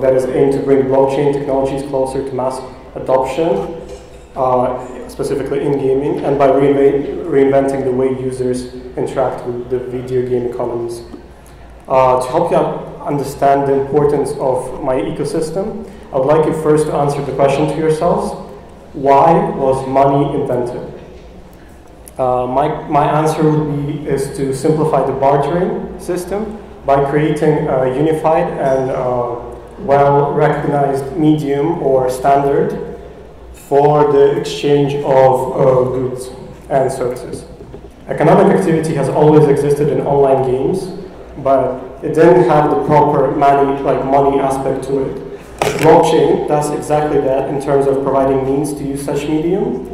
that is aimed to bring blockchain technologies closer to mass adoption, specifically in gaming, and by reinventing the way users interact with the video game economies. To help you understand the importance of my ecosystem, I would like you first to answer the question to yourselves: why was money invented? My answer is to simplify the bartering system by creating a unified and well-recognized medium or standard for the exchange of goods and services. Economic activity has always existed in online games, but it didn't have the proper money aspect to it. Blockchain does exactly that in terms of providing means to use such medium.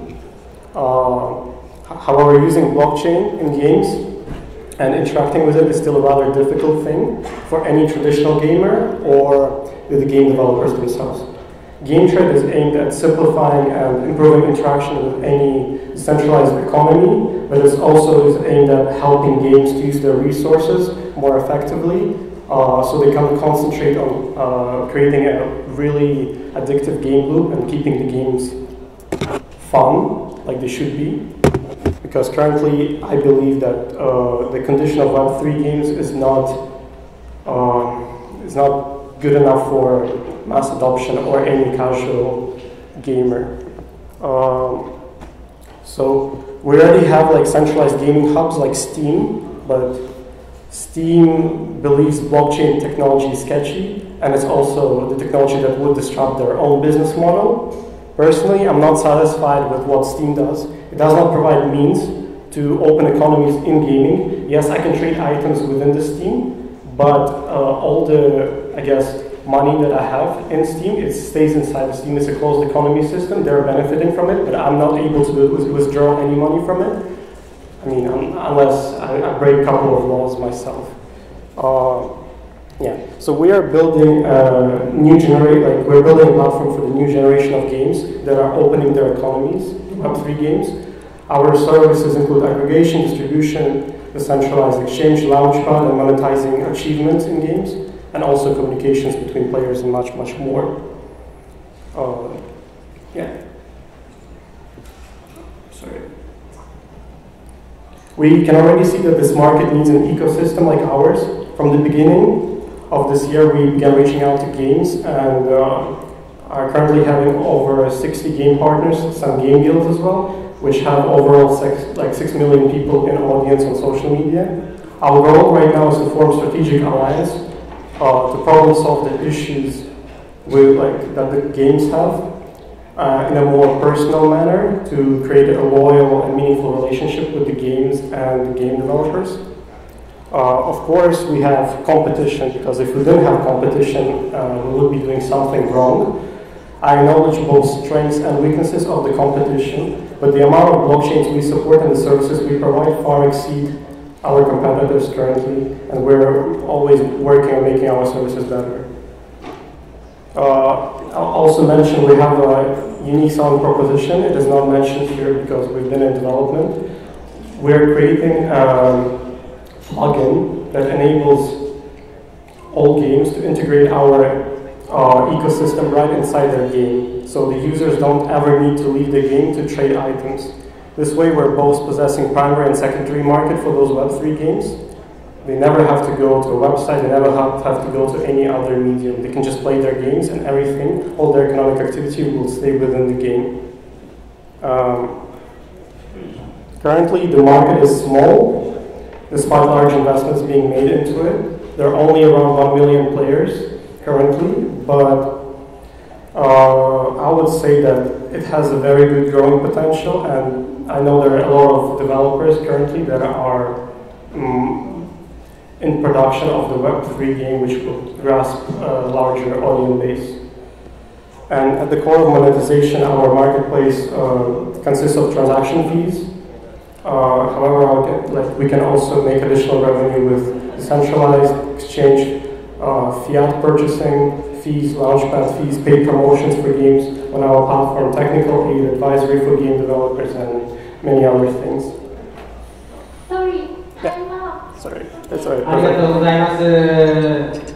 However, using blockchain in games and interacting with it is still a rather difficult thing for any traditional gamer or the game developers themselves. Game trade is aimed at simplifying and improving interaction with any decentralized economy, but it also is aimed at helping games to use their resources more effectively, so they can concentrate on creating a really addictive game loop and keeping the games fun, like they should be. Because currently, I believe that the condition of Web3 games is not good enough for mass adoption or any casual gamer. So we already have centralized gaming hubs like Steam, but Steam believes blockchain technology is sketchy, and it's also the technology that would disrupt their own business model. Personally, I'm not satisfied with what Steam does. It does not provide means to open economies in gaming. Yes, I can trade items within the Steam, but all the, money that I have in Steam, it stays inside the Steam. It's a closed economy system. They're benefiting from it, but I'm not able to withdraw any money from it. I mean, unless I break a couple of laws myself. Yeah, so we are building a we're building a platform for the new generation of games that are opening their economies, Web3 games. Our services include aggregation, distribution, decentralized exchange, launchpad, and monetizing achievements in games, and also communications between players and much, much more. Yeah. Sorry. We can already see that this market needs an ecosystem like ours. From the beginning of this year, we began reaching out to games and are currently having over 60 game partners, some game guilds as well, which have overall 6 million people in audience on social media. Our goal right now is to form strategic alliance to problem solve the issues that the games have in a more personal manner, to create a loyal and meaningful relationship with the games and the game developers. Of course, we have competition, because if we didn't have competition, we would be doing something wrong. I acknowledge both strengths and weaknesses of the competition, but the amount of blockchains we support and the services we provide far exceed our competitors currently, and we're always working on making our services better. I'll also mention we have a unique selling proposition. It is not mentioned here because we've been in development. We're creating a plugin that enables all games to integrate our ecosystem right inside their game, so the users don't ever need to leave the game to trade items. This way, we're both possessing primary and secondary market for those Web3 games. They never have to go to a website, they never have to go to any other medium. They can just play their games, and everything, all their economic activity will stay within the game. Currently, the market is small, despite large investments being made into it. There are only around 1 million players currently, but I would say that it has a very good growing potential, and I know there are a lot of developers currently that are in production of the Web3 game, which will grasp a larger audience base. And at the core of monetization, our marketplace consists of transaction fees. However, we can also make additional revenue with decentralized exchange, fiat purchasing fees, launchpad fees, paid promotions for games on our platform, technical aid, advisory for game developers, and many other things. Sorry, time out. Sorry, that's all right. ありがとうございます。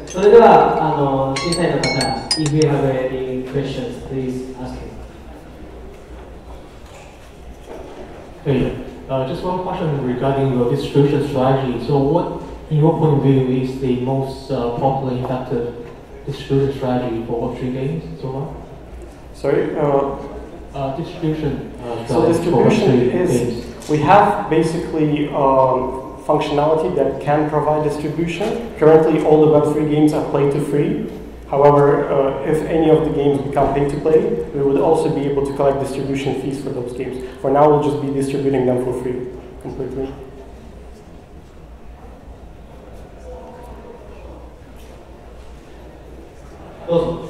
それでは審査員の方、if you have any questions, please ask him. Hey, just one question regarding your distribution strategy. So, what, in your point of view, is the most popular, effective distribution strategy for Web3 games so far? Sorry? Distribution so distribution is, we have basically functionality that can provide distribution. Currently all the Web3 games are play to free. However, if any of the games become pay to play, we would also be able to collect distribution fees for those games. For now, we'll just be distributing them for free, completely. On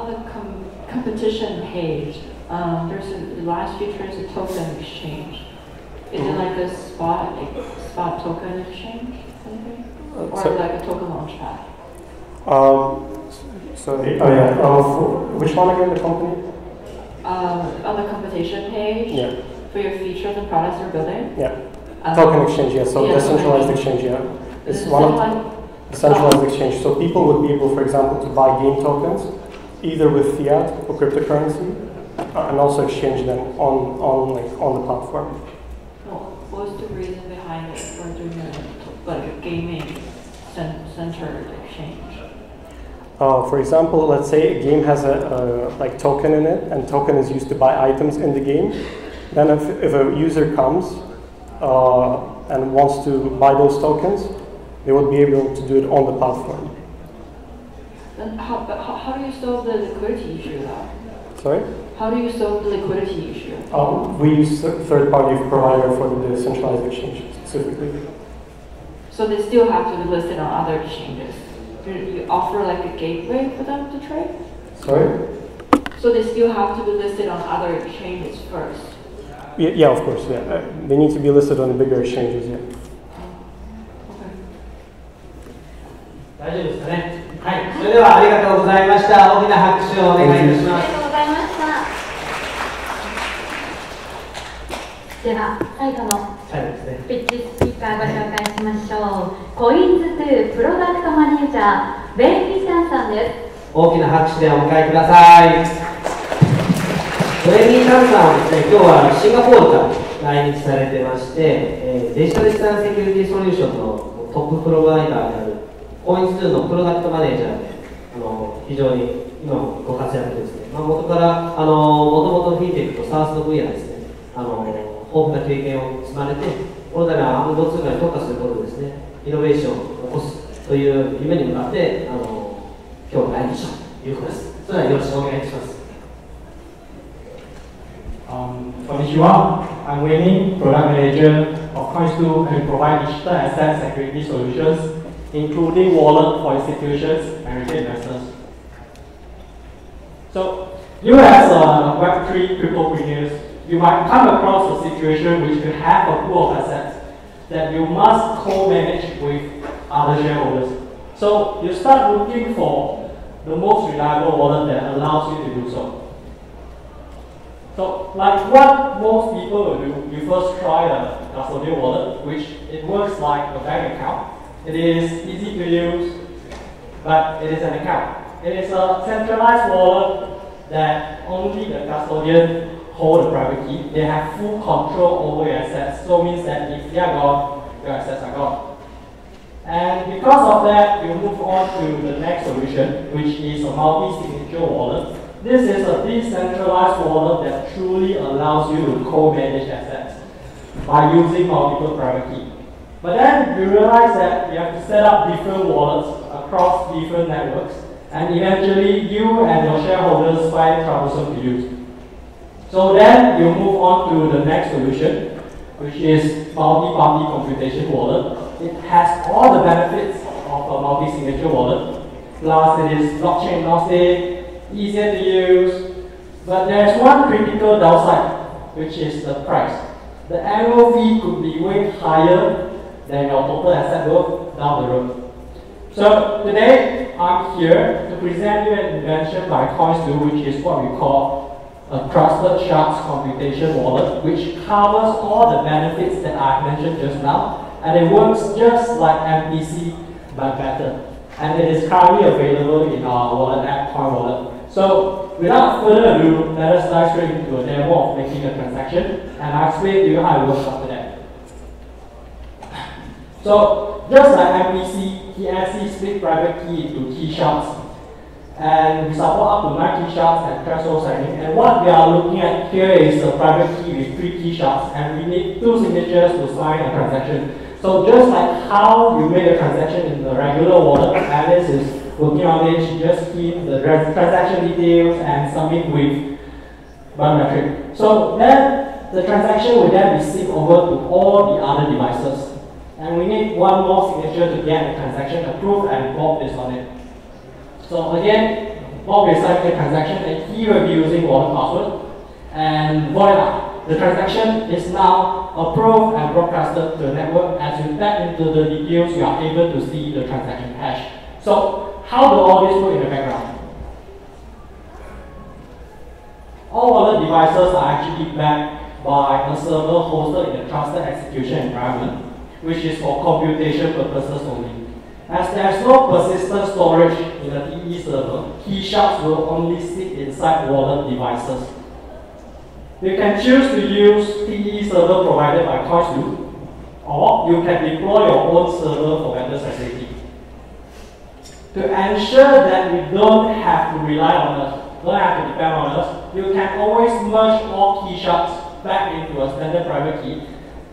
the competition page, there's the last feature is a token exchange. Is it like a spot token exchange, anything? Or like a token launchpad? Sorry. Which one again? The company? On the competition page. Yeah. For your features and products you're building. Yeah. Token exchange. Yeah. So decentralized exchange. Yeah. It's one of decentralized exchange. So people would be able, for example, to buy game tokens, either with fiat or cryptocurrency, and also exchange them on the platform. What was the reason behind it for doing a gaming centered exchange? For example, let's say a game has a token in it, and token is used to buy items in the game. Then if a user comes and wants to buy those tokens, they would be able to do it on the platform. Then how do you solve the liquidity issue though? Sorry? How do you solve the liquidity issue? We use a third-party provider for the decentralized exchange specifically. So they still have to be listed on other exchanges? You offer like a gateway for them to trade? Sorry? So they still have to be listed on other exchanges first? Yeah, of course, yeah. They need to be listed on the bigger exchanges, yeah. 大丈夫ですかね。はい、それではありがとうございました。大きな拍手をお願いいたします。ありがとうございました。では最後のピッチスピーカーご紹介しましょう。CoinsDoプロダクトマネージャーWehming Tanさんです。大きな拍手でお迎えください。Wehming Tanさんはですね、今日はシンガポールから来日されてまして、デジタル資産セキュリティソリューションのトッププロバイダーであるCoinsDoのプロダクトマネージャーで非常に今もご活躍ですね。元からもともとフィンテックとサースの分野ですね、豊富な経験を積まれて、この度は暗号通貨に特化することでですね、イノベーションを起こすという夢に向かって今日来日したということです。それではよろしくお願いします。Konnichiwa. I'm Wehming, Product Manager of CoinsDo, and provide digital asset security solutions, including wallet for institutions and retail investors. So, you as a Web3 cryptopreneurs, you might come across a situation which you have a pool of assets that you must co-manage with other shareholders. So, you start looking for the most reliable wallet that allows you to do so. So, like what most people will do, you first try a custodial wallet, which it works like a bank account. It is easy to use, but it is an account. It is a centralized wallet that only the custodian hold the private key. They have full control over your assets, so it means that if they are gone, your assets are gone. And because of that, you move on to the next solution, which is a multi-signature wallet. This is a decentralized wallet that truly allows you to co-manage assets by using multiple private keys. But then you realize that you have to set up different wallets across different networks, and eventually you and your shareholders find it troublesome to use. So then you move on to the next solution, which is multi-party computation wallet. It has all the benefits of a multi-signature wallet, plus it is blockchain agnostic, easier to use. But there's one critical downside, which is the price. The annual fee could be way higher than your total asset worth down the road. So today, I'm here to present you an invention by CoinsDo, which is what we call a trusted shards computation wallet, which covers all the benefits that I mentioned just now, and it works just like MPC but better. And it is currently available in our wallet app, Coin Wallet. So without further ado, let us dive straight into a demo of making a transaction, and I'll explain to you how it works after that. So just like MPC, TEAMZ split private key into key shards, and we support up to 9 key shards and threshold signing. And what we are looking at here is a private key with 3 key shards, and we need 2 signatures to sign a transaction. So just like how you make a transaction in the regular wallet, Alice is working on it. She just keeps the transaction details and submit with biometric. So then the transaction will then be sent over to all the other devices. And we need one more signature to get the transaction approved, and Bob is on it. So again, Bob is signing the transaction and he will be using wallet password. And voila! The transaction is now approved and broadcasted to the network. As you tap into the details, you are able to see the transaction hash. So how do all this work in the background? All wallet devices are actually backed by a server hosted in a trusted execution environment, which is for computation purposes only. As there is no persistent storage in the TE server, key shards will only sit inside wallet devices. You can choose to use TE server provided by CoinsDo, or you can deploy your own server for better security. To ensure that we don't have to rely on us, don't have to depend on us, you can always merge all key shards back into a standard private key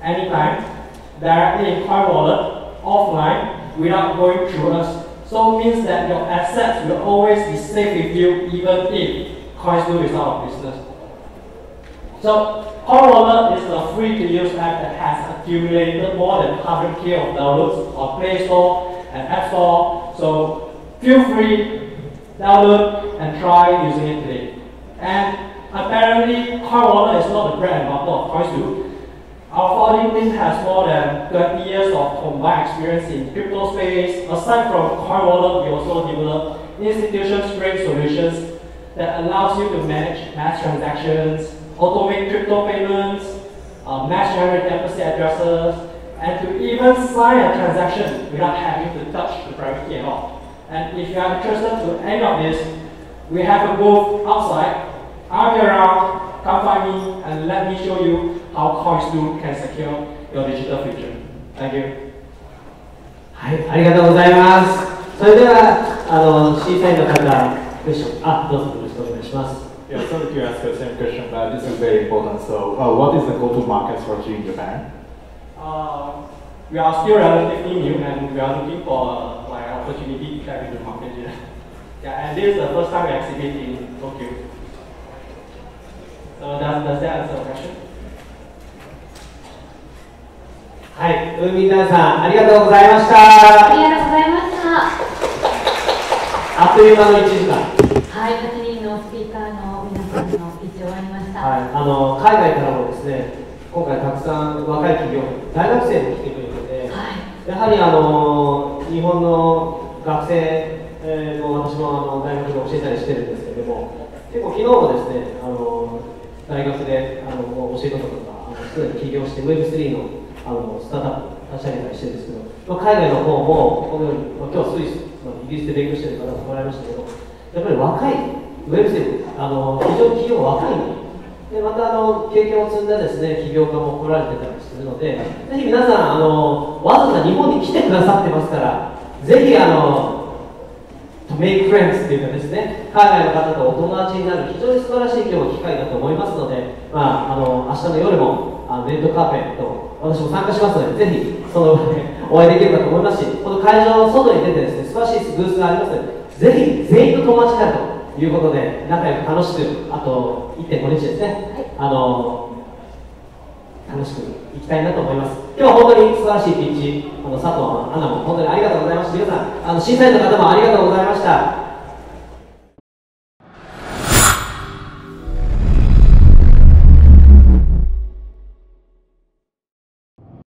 anytime, directly in Coin Wallet, offline, without going through us. So it means that your assets will always be safe with you even if CoinsDo is out of business. So Coin Wallet is a free-to-use app that has accumulated more than 100K of downloads on Play Store and App Store. So feel free, download and try using it today. And apparently, Coin Wallet is not the bread and butter of CoinsDo. Our founding team has more than 20 years of combined experience in crypto space. Aside from Coin Wallet, we also develop institution-grade solutions that allows you to manage mass transactions, automate crypto payments, mass generate deposit addresses, and to even sign a transaction without having to touch the private key at all. And if you are interested to any of this, we have a booth outside. I'll be around, come find me, and let me show you how CoinsDo can secure your digital future. Thank you. はい、ありがとうございます。それでは審査員の方、クエスチョン、どうぞよろしくお願いします。Yeah, sorry to ask the same question, but this is very important. So, what is the go-to-market strategy in Japan? We are still relatively new, and we are looking for like opportunity to tap into the market here. Yeah, and this is the first time we exhibit in Tokyo. So does that answer the question? はい、ウーミンタンさん、ありがとうございました。ありがとうございました。あっという間の1時間。はい、8人のスピーカーの皆さんの一応終わりました。はい、海外からもですね、今回たくさん若い企業、大学生も来てくれてて、はい、やはり日本の学生も私も大学で教えたりしてるんですけれども、結構昨日もですね、大学で教え方とかすでに起業して Web3 のスタートアップ立ち上げたりしてるんですけど、海外の方もこのように、今日スイス、イギリスで勉強してる方も来られましたけど、やっぱり若い Web3、非常に企業若いので、また経験を積んだですね起業家も来られてたりするので、ぜひ皆さんわざわざ日本に来てくださってますから、ぜひto make friends っていうかですね、海外の方とお友達になる非常に素晴らしい今日機会だと思いますので、明日の夜もレッドカーペット、私も参加しますので、ぜひその場でお会いできればと思いますし、この会場の外に出てですね、素晴らしいブースがありますので、ぜひ全員と友達になるということで、仲良く楽しく、あと 1.5 日ですね、楽しくいきたいなと思います。今日は本当に素晴らしいピッチ、佐藤アナも本当にありがとうございました。皆さん審査員の方もありがとうございました。